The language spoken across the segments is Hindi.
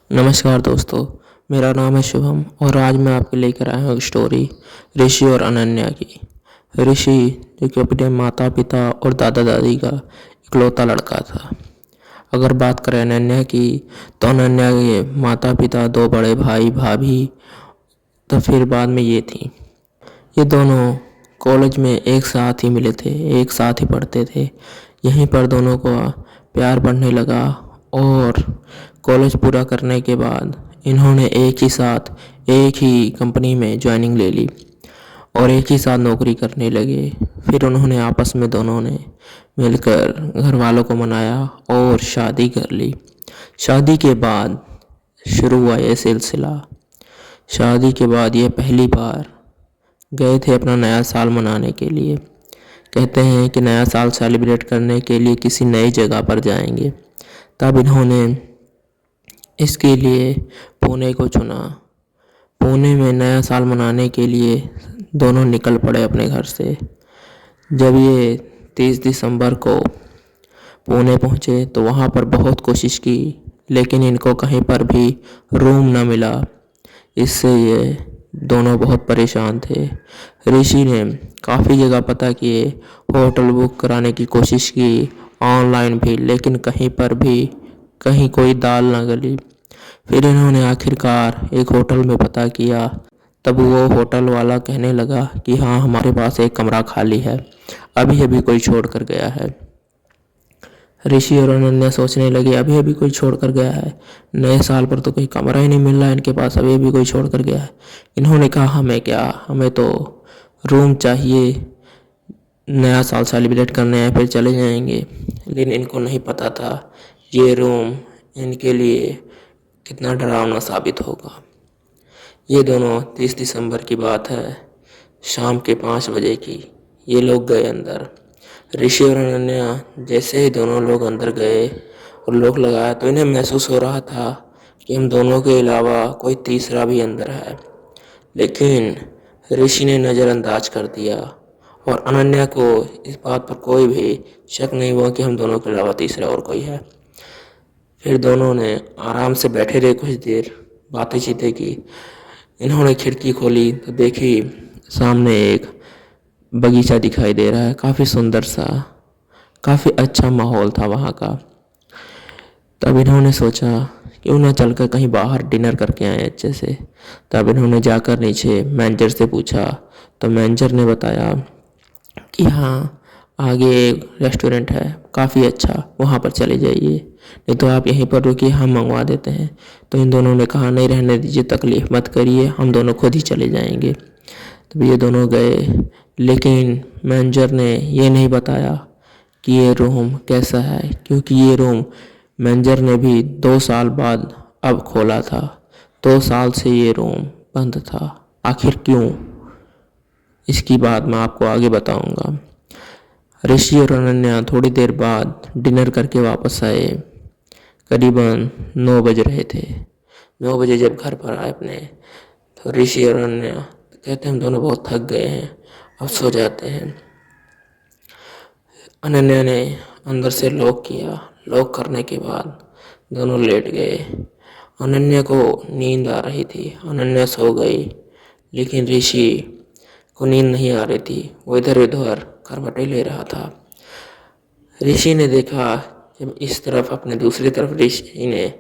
नमस्कार दोस्तों, मेरा नाम है शुभम और आज मैं आपके लेकर आया हूँ एक स्टोरी ऋषि और अनन्या की। ऋषि जो कि अपने माता पिता और दादा दादी का इकलौता लड़का था। अगर बात करें अनन्या की, तो अनन्या के माता पिता, दो बड़े भाई भाभी, तो फिर बाद में ये थी। ये दोनों कॉलेज में एक साथ ही मिले थे, एक साथ ही पढ़ते थे। यहीं पर दोनों को प्यार बढ़ने लगा और कॉलेज पूरा करने के बाद इन्होंने एक ही साथ एक ही कंपनी में ज्वाइनिंग ले ली और एक ही साथ नौकरी करने लगे। फिर उन्होंने आपस में दोनों ने मिलकर घर वालों को मनाया और शादी कर ली। शादी के बाद शुरू हुआ ये सिलसिला। शादी के बाद ये पहली बार गए थे अपना नया साल मनाने के लिए। कहते हैं कि नया साल सेलिब्रेट करने के लिए किसी नई जगह पर जाएंगे। तब इन्होंने इसके लिए पुणे को चुना। पुणे में नया साल मनाने के लिए दोनों निकल पड़े अपने घर से। जब ये 30 दिसंबर को पुणे पहुँचे तो वहाँ पर बहुत कोशिश की, लेकिन इनको कहीं पर भी रूम न मिला। इससे ये दोनों बहुत परेशान थे। ऋषि ने काफ़ी जगह पता किए, होटल बुक कराने की कोशिश की, ऑनलाइन भी, लेकिन कहीं पर भी कहीं कोई दाल न गली। फिर इन्होंने आखिरकार एक होटल में पता किया। तब वो होटल वाला कहने लगा कि हाँ, हमारे पास एक कमरा खाली है, अभी अभी कोई छोड़ कर गया है। ऋषि और अनन्या सोचने लगे अभी अभी कोई छोड़ कर गया है, नए साल पर तो कोई कमरा ही नहीं मिल रहा है इनके पास, अभी अभी कोई छोड़ कर गया है। इन्होंने कहा हमें क्या, हमें तो रूम चाहिए, नया साल सेलिब्रेट करने हैं, फिर चले जाएंगे। लेकिन इनको नहीं पता था ये रूम इनके लिए कितना डरावना साबित होगा। ये दोनों 30 दिसंबर की बात है, शाम के 5 बजे की। ये लोग गए अंदर। ऋषि और अनन्या जैसे ही दोनों लोग अंदर गए और लॉक लगाया तो इन्हें महसूस हो रहा था कि हम दोनों के अलावा कोई तीसरा भी अंदर है। लेकिन ऋषि ने नज़रअंदाज कर दिया और अनन्या को इस बात पर कोई भी शक नहीं हुआ कि हम दोनों के अलावा तीसरा और कोई है। फिर दोनों ने आराम से बैठे रहे, कुछ देर बातें चीतें की। इन्होंने खिड़की खोली तो देखी सामने एक बगीचा दिखाई दे रहा है, काफ़ी सुंदर सा, काफ़ी अच्छा माहौल था वहाँ का। तब इन्होंने सोचा क्यों ना चलकर कहीं बाहर डिनर करके आए अच्छे से। तब इन्होंने जाकर नीचे मैनेजर से पूछा तो मैनेजर ने बताया कि हाँ, आगे एक रेस्टोरेंट है काफ़ी अच्छा, वहाँ पर चले जाइए, नहीं तो आप यहीं पर रुकिए, हम मंगवा देते हैं। तो इन दोनों ने कहा नहीं, रहने दीजिए, तकलीफ़ मत करिए, हम दोनों खुद ही चले जाएंगे। तब ये दोनों गए, लेकिन मैनेजर ने ये नहीं बताया कि ये रूम कैसा है, क्योंकि ये रूम मैनेजर ने भी 2 साल बाद अब खोला था। 2 साल से ये रूम बंद था। आखिर क्यों, इसकी बात मैं आपको आगे बताऊंगा। ऋषि और अनन्या थोड़ी देर बाद डिनर करके वापस आए। करीबन 9 बज रहे थे। 9 बजे जब घर पर आए अपने, तो ऋषि और अनन्या कहते हम दोनों बहुत थक गए हैं, अब सो जाते हैं। अनन्या ने अंदर से लॉक किया। लॉक करने के बाद दोनों लेट गए। अनन्या को नींद आ रही थी, अनन्या सो गई, लेकिन ऋषि को नींद नहीं आ रही थी, वो इधर उधर करवटें ले रहा था। ऋषि ने देखा जब इस तरफ अपने दूसरी तरफ ऋषि ने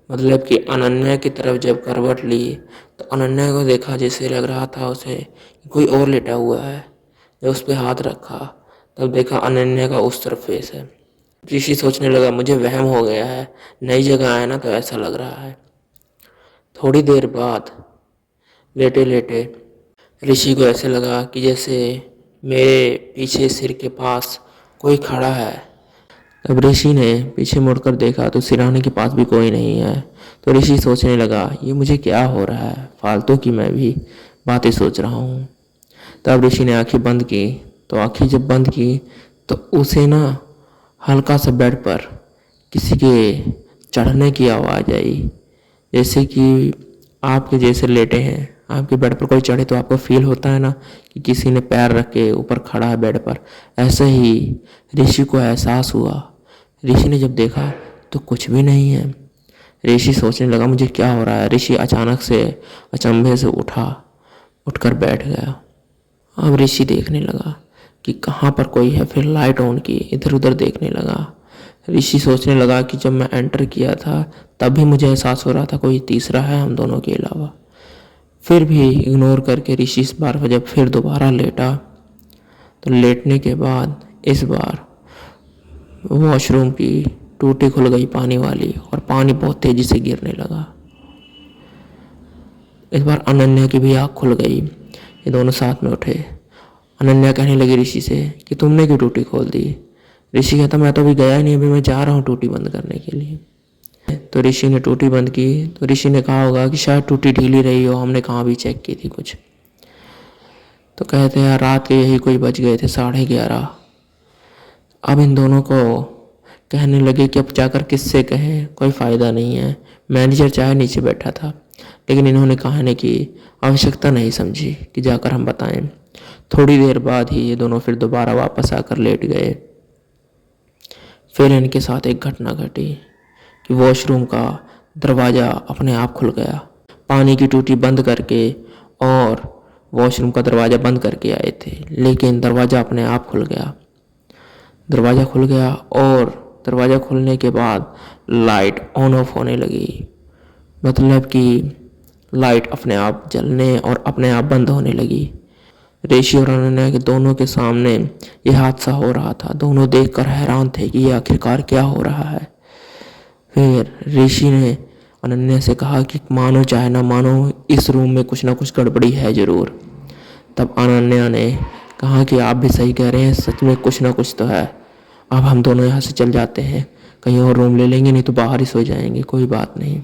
मतलब कि अनन्या की तरफ जब करवट ली तो अनन्या को देखा जैसे लग रहा था उसे कोई और लेटा हुआ है। जब उस पर हाथ रखा तब देखा अनन्या का उस तरफ फेस है। ऋषि सोचने लगा मुझे वहम हो गया है, नई जगह आया ना तो ऐसा लग रहा है। थोड़ी देर बाद लेटे लेटे ऋषि को ऐसे लगा कि जैसे मेरे पीछे सिर के पास कोई खड़ा है। तब ऋषि ने पीछे मुड़कर देखा तो सिरहाने के पास भी कोई नहीं है। तो ऋषि सोचने लगा ये मुझे क्या हो रहा है, फालतू की मैं भी बातें सोच रहा हूँ। तब ऋषि ने आंखें बंद की, तो आंखें जब बंद की तो उसे ना हल्का सा बेड पर किसी के चढ़ने की आवाज़ आई, जैसे कि आपके जैसे लेटे हैं, आपके बेड पर कोई चढ़े तो आपको फील होता है ना कि किसी ने पैर रख के ऊपर खड़ा है बेड पर। ऐसे ही ऋषि को एहसास हुआ। ऋषि ने जब देखा तो कुछ भी नहीं है। ऋषि सोचने लगा मुझे क्या हो रहा है। ऋषि अचानक से अचंभे से उठकर बैठ गया। अब ऋषि देखने लगा कि कहाँ पर कोई है। फिर लाइट ऑन की, इधर उधर देखने लगा। ऋषि सोचने लगा कि जब मैं एंटर किया था तब भी मुझे एहसास हो रहा था कोई तीसरा है हम दोनों के अलावा। फिर भी इग्नोर करके ऋषि इस बार जब फिर दोबारा लेटा तो लेटने के बाद इस बार वॉशरूम की टूटी खुल गई पानी वाली, और पानी बहुत तेजी से गिरने लगा। इस बार अनन्या की भी आँख खुल गई। ये दोनों साथ में उठे। अनन्या कहने लगी ऋषि से कि तुमने क्यों टूटी खोल दी। ऋषि कहता मैं तो अभी गया ही नहीं, अभी मैं जा रहा हूँ टूटी बंद करने के लिए। तो ऋषि ने टूटी बंद की तो ऋषि ने कहा होगा कि शायद टूटी ढीली रही हो, हमने कहाँ भी चेक की थी कुछ। तो कहते हैं रात के यही कोई बज गए थे 11:30। अब इन दोनों को कहने लगे कि अब जाकर किससे कहें, कोई फ़ायदा नहीं है। मैनेजर चाहे नीचे बैठा था, लेकिन इन्होंने कहने की आवश्यकता नहीं समझी कि जाकर हम बताएं। थोड़ी देर बाद ही ये दोनों फिर दोबारा वापस आकर लेट गए। फिर इनके साथ एक घटना घटी कि वॉशरूम का दरवाज़ा अपने आप खुल गया। पानी की टूटी बंद करके और वॉशरूम का दरवाज़ा बंद करके आए थे, लेकिन दरवाज़ा अपने आप खुल गया। दरवाज़ा खुल गया और दरवाज़ा खुलने के बाद लाइट ऑन ऑफ होने लगी। मतलब कि लाइट अपने आप जलने और अपने आप बंद होने लगी। ऋषि और अनन्या के दोनों के सामने ये हादसा हो रहा था। दोनों देखकर हैरान थे कि ये आखिरकार क्या हो रहा है। फिर ऋषि ने अनन्या से कहा कि मानो चाहे ना मानो इस रूम में कुछ ना कुछ गड़बड़ी है ज़रूर। तब अनन्या ने कहा कि आप भी सही कह रहे हैं, सच में कुछ ना कुछ तो है। अब हम दोनों यहाँ से चल जाते हैं, कहीं और रूम ले लेंगे, नहीं तो बाहर ही सो जाएंगे, कोई बात नहीं।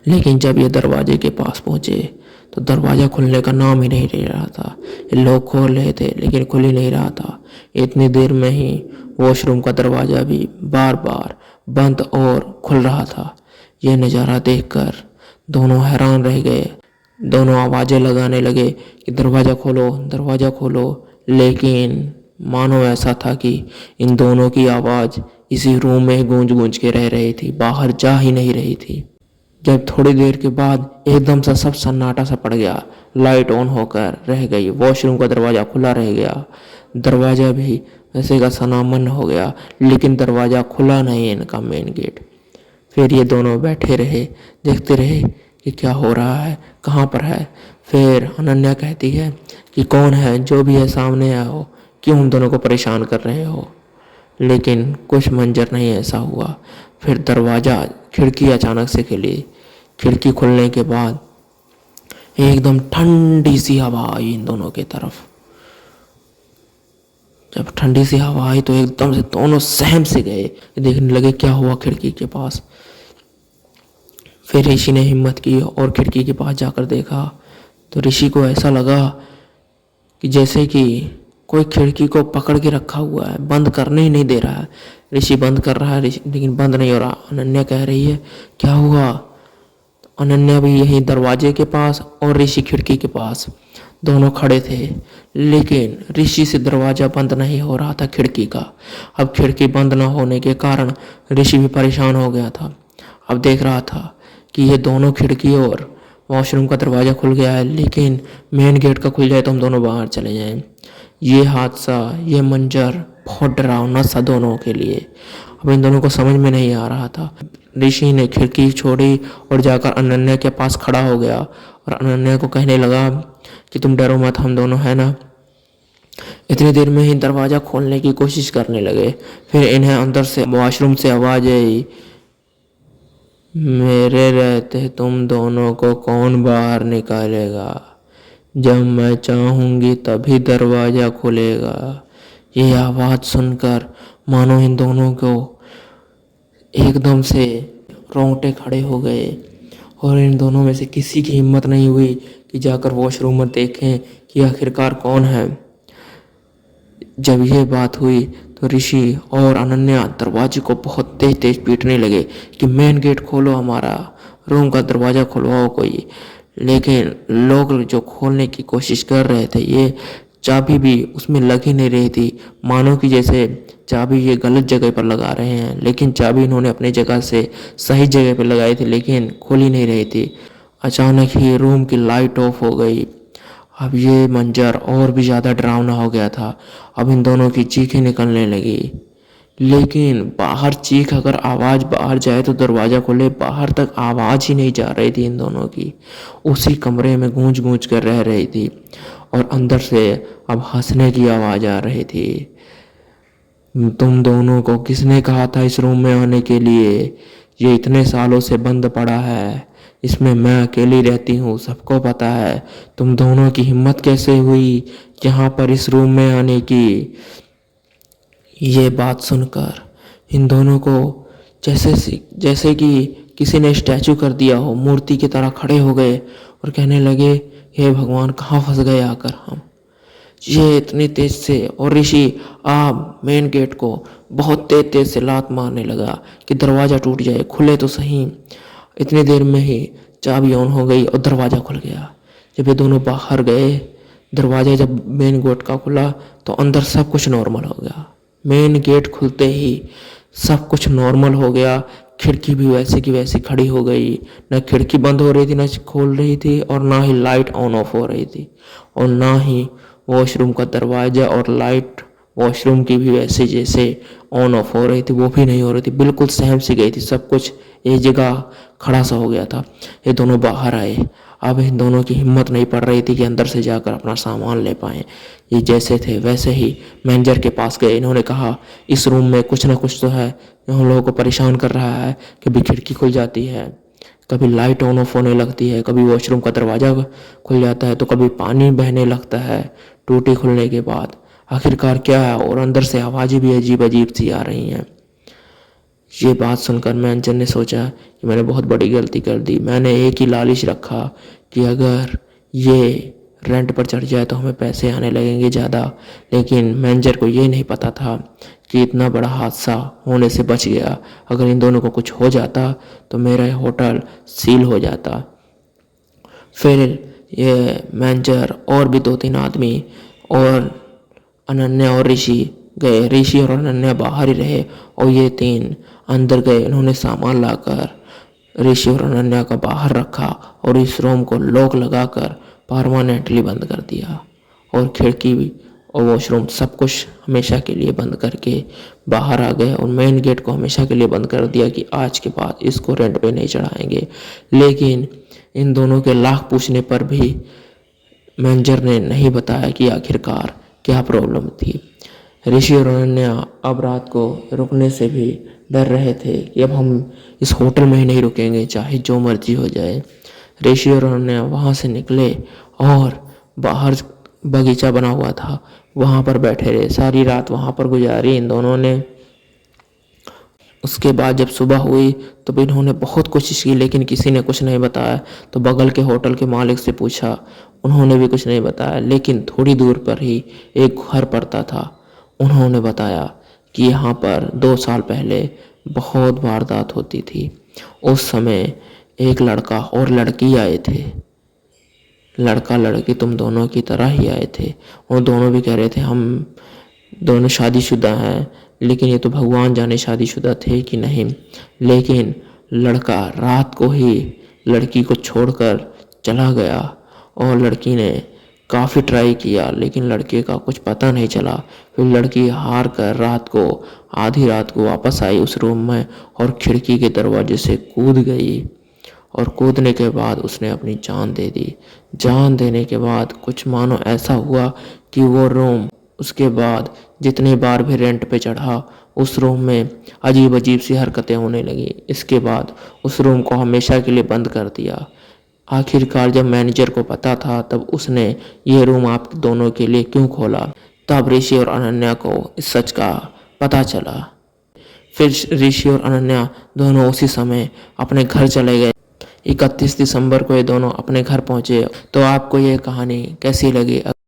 लेकिन जब ये दरवाजे के पास पहुँचे तो दरवाज़ा खुलने का नाम ही नहीं ले रहा था। ये लोग खोल रहे थे लेकिन खुल ही नहीं रहा था। इतनी देर में ही वॉशरूम का दरवाज़ा भी बार बार बंद और खुल रहा था। ये नज़ारा देखकर दोनों हैरान रह गए। दोनों आवाज़ें लगाने लगे कि दरवाज़ा खोलो, दरवाज़ा खोलो, लेकिन मानो ऐसा था कि इन दोनों की आवाज़ इसी रूम में गूंज गूंज के रह रही थी, बाहर जा ही नहीं रही थी। जब थोड़ी देर के बाद एकदम से सब सन्नाटा सा पड़ गया, लाइट ऑन होकर रह गई, वॉशरूम का दरवाज़ा खुला रह गया। दरवाज़ा भी वैसे का सनामन हो गया, लेकिन दरवाज़ा खुला नहीं इनका मेन गेट। फिर ये दोनों बैठे रहे, देखते रहे कि क्या हो रहा है, कहाँ पर है। फिर अनन्या कहती है कि कौन है, जो भी है सामने आओ, क्यों हम दोनों को परेशान कर रहे हो। लेकिन कुछ मंजर नहीं ऐसा हुआ। फिर दरवाज़ा खिड़की अचानक से खुली। खिड़की खुलने के बाद एकदम ठंडी सी हवा आई इन दोनों की तरफ। जब ठंडी सी हवा आई तो एकदम से दोनों सहम से गए, देखने लगे क्या हुआ खिड़की के पास। फिर ऋषि ने हिम्मत की और खिड़की के पास जाकर देखा तो ऋषि को ऐसा लगा कि जैसे कि कोई खिड़की को पकड़ के रखा हुआ है, बंद करने ही नहीं दे रहा है। ऋषि बंद कर रहा है लेकिन बंद नहीं हो रहा। अनन्या कह रही है क्या हुआ। तो अनन्या भी यहीं दरवाजे के पास और ऋषि खिड़की के पास दोनों खड़े थे, लेकिन ऋषि से दरवाज़ा बंद नहीं हो रहा था खिड़की का। अब खिड़की बंद न होने के कारण ऋषि भी परेशान हो गया था। अब देख रहा था कि ये दोनों खिड़की और वॉशरूम का दरवाज़ा खुल गया है, लेकिन मेन गेट का खुल जाए तो हम दोनों बाहर चले जाएं। ये हादसा, ये मंजर बहुत डरावना सा दोनों के लिए। अब इन दोनों को समझ में नहीं आ रहा था। ऋषि ने खिड़की छोड़ी और जाकर अनन्या के पास खड़ा हो गया और अनन्या को कहने लगा कि तुम डरो मत, हम दोनों है ना। इतनी देर में ही दरवाज़ा खोलने की कोशिश करने लगे। फिर इन्हें अंदर से वॉशरूम से आवाज़ आई, मेरे रहते तुम दोनों को कौन बाहर निकालेगा, जब मैं चाहूँगी तभी दरवाज़ा खुलेगा। ये आवाज़ सुनकर मानो इन दोनों को एकदम से रोंगटे खड़े हो गए और इन दोनों में से किसी की हिम्मत नहीं हुई कि जाकर वॉशरूम में देखें कि आखिरकार कौन है। जब यह बात हुई तो ऋषि और अनन्या दरवाजे को बहुत तेज तेज पीटने लगे कि मेन गेट खोलो, हमारा रूम का दरवाज़ा खुलवाओ कोई। लेकिन लोग जो खोलने की कोशिश कर रहे थे, ये चाबी भी उसमें लग ही नहीं रही थी, मानो कि जैसे चाबी ये गलत जगह पर लगा रहे हैं। लेकिन चाबी इन्होंने अपनी जगह से सही जगह पर लगाई थी, लेकिन खुल ही नहीं रही थी। अचानक ही रूम की लाइट ऑफ हो गई। अब ये मंजर और भी ज़्यादा डरावना हो गया था। अब इन दोनों की चीखें निकलने लगी, लेकिन बाहर चीख अगर आवाज़ बाहर जाए तो दरवाज़ा खोले, बाहर तक आवाज़ ही नहीं जा रही थी इन दोनों की। उसी कमरे में गूंज गूंज कर रह रही थी और अंदर से अब हंसने की आवाज़ आ रही थी। तुम दोनों को किसने कहा था इस रूम में आने के लिए? ये इतने सालों से बंद पड़ा है, इसमें मैं अकेली रहती हूँ, सबको पता है। तुम दोनों की हिम्मत कैसे हुई यहाँ पर इस रूम में आने की? ये बात सुनकर इन दोनों को जैसे कि किसी ने स्टैचू कर दिया हो, मूर्ति की तरह खड़े हो गए और कहने लगे, हे भगवान, कहाँ फंस गए आकर हम। ये इतनी तेज से, और ऋषि आप मेन गेट को बहुत तेज तेज से लात मारने लगा कि दरवाज़ा टूट जाए, खुले तो सही। इतनी देर में ही चाबी ऑन हो गई और दरवाज़ा खुल गया। जब ये दोनों बाहर गए, दरवाज़ा जब मेन गेट का खुला तो अंदर सब कुछ नॉर्मल हो गया। मेन गेट खुलते ही सब कुछ नॉर्मल हो गया। खिड़की भी वैसे की वैसी खड़ी हो गई, ना खिड़की बंद हो रही थी ना खोल रही थी, और ना ही लाइट ऑन ऑफ हो रही थी, और ना ही वॉशरूम का दरवाज़ा और लाइट वॉशरूम की भी वैसे जैसे ऑन ऑफ हो रही थी वो भी नहीं हो रही थी। बिल्कुल सहम सी गई थी, सब कुछ एक जगह खड़ा सा हो गया था। ये दोनों बाहर आए। अब इन दोनों की हिम्मत नहीं पड़ रही थी कि अंदर से जाकर अपना सामान ले पाएँ। ये जैसे थे वैसे ही मैनेजर के पास गए। इन्होंने कहा, इस रूम में कुछ ना कुछ तो है, हम लोगों को परेशान कर रहा है। कभी खिड़की खुल जाती है, कभी लाइट ऑन ऑफ होने लगती है, कभी वॉशरूम का दरवाज़ा खुल जाता है, तो कभी पानी बहने लगता है टूटी खुलने के बाद। आखिरकार क्या है? और अंदर से आवाज़ें भी अजीब अजीब सी आ रही हैं। ये बात सुनकर मैनेजर ने सोचा कि मैंने बहुत बड़ी गलती कर दी। मैंने एक ही लालच रखा कि अगर ये रेंट पर चढ़ जाए तो हमें पैसे आने लगेंगे ज़्यादा। लेकिन मैनेजर को ये नहीं पता था कि इतना बड़ा हादसा होने से बच गया। अगर इन दोनों को कुछ हो जाता तो मेरा होटल सील हो जाता। फिर ये मैनेजर और भी 2-3 आदमी और अनन्या और ऋषि गए। ऋषि और अनन्या बाहर ही रहे और ये 3 अंदर गए। उन्होंने सामान लाकर ऋषि और अनन्या का बाहर रखा और इस रूम को लॉक लगाकर परमानेंटली बंद कर दिया, और खिड़की भी और वॉशरूम सब कुछ हमेशा के लिए बंद करके बाहर आ गए, और मेन गेट को हमेशा के लिए बंद कर दिया कि आज के बाद इसको रेंट पे नहीं चढ़ाएंगे। लेकिन इन दोनों के लाख पूछने पर भी मैनेजर ने नहीं बताया कि आखिरकार क्या प्रॉब्लम थी। ऋषि और अनन्या अब रात को रुकने से भी डर रहे थे कि अब हम इस होटल में ही नहीं रुकेंगे, चाहे जो मर्जी हो जाए। ऋषि और अनन्या वहाँ से निकले और बाहर बगीचा बना हुआ था, वहाँ पर बैठे रहे। सारी रात वहाँ पर गुजारी इन दोनों ने। उसके बाद जब सुबह हुई तो भी इन्होंने बहुत कोशिश की, लेकिन किसी ने कुछ नहीं बताया। तो बगल के होटल के मालिक से पूछा, उन्होंने भी कुछ नहीं बताया। लेकिन थोड़ी दूर पर ही एक घर पड़ता था, उन्होंने बताया कि यहाँ पर 2 साल पहले बहुत वारदात होती थी। उस समय एक लड़का और लड़की आए थे। लड़का लड़की तुम दोनों की तरह ही आए थे। वो दोनों भी कह रहे थे हम दोनों शादीशुदा हैं, लेकिन ये तो भगवान जाने शादीशुदा थे कि नहीं। लेकिन लड़का रात को ही लड़की को छोड़कर चला गया, और लड़की ने काफ़ी ट्राई किया लेकिन लड़के का कुछ पता नहीं चला। फिर लड़की हार कर रात को, आधी रात को वापस आई उस रूम में और खिड़की के दरवाजे से कूद गई, और कूदने के बाद उसने अपनी जान दे दी। जान देने के बाद कुछ मानो ऐसा हुआ कि वो रूम उसके बाद जितने बार भी रेंट पे चढ़ा, उस रूम में अजीब अजीब सी हरकतें होने लगी। इसके बाद उस रूम को हमेशा के लिए बंद कर दिया। आखिरकार जब मैनेजर को पता था तब उसने ये रूम आप दोनों के लिए क्यों खोला। तब ऋषि और अनन्या को इस सच का पता चला। फिर ऋषि और अनन्या दोनों उसी समय अपने घर चले गए। 31 दिसंबर को ये दोनों अपने घर पहुंचे। तो आपको ये कहानी कैसी लगी?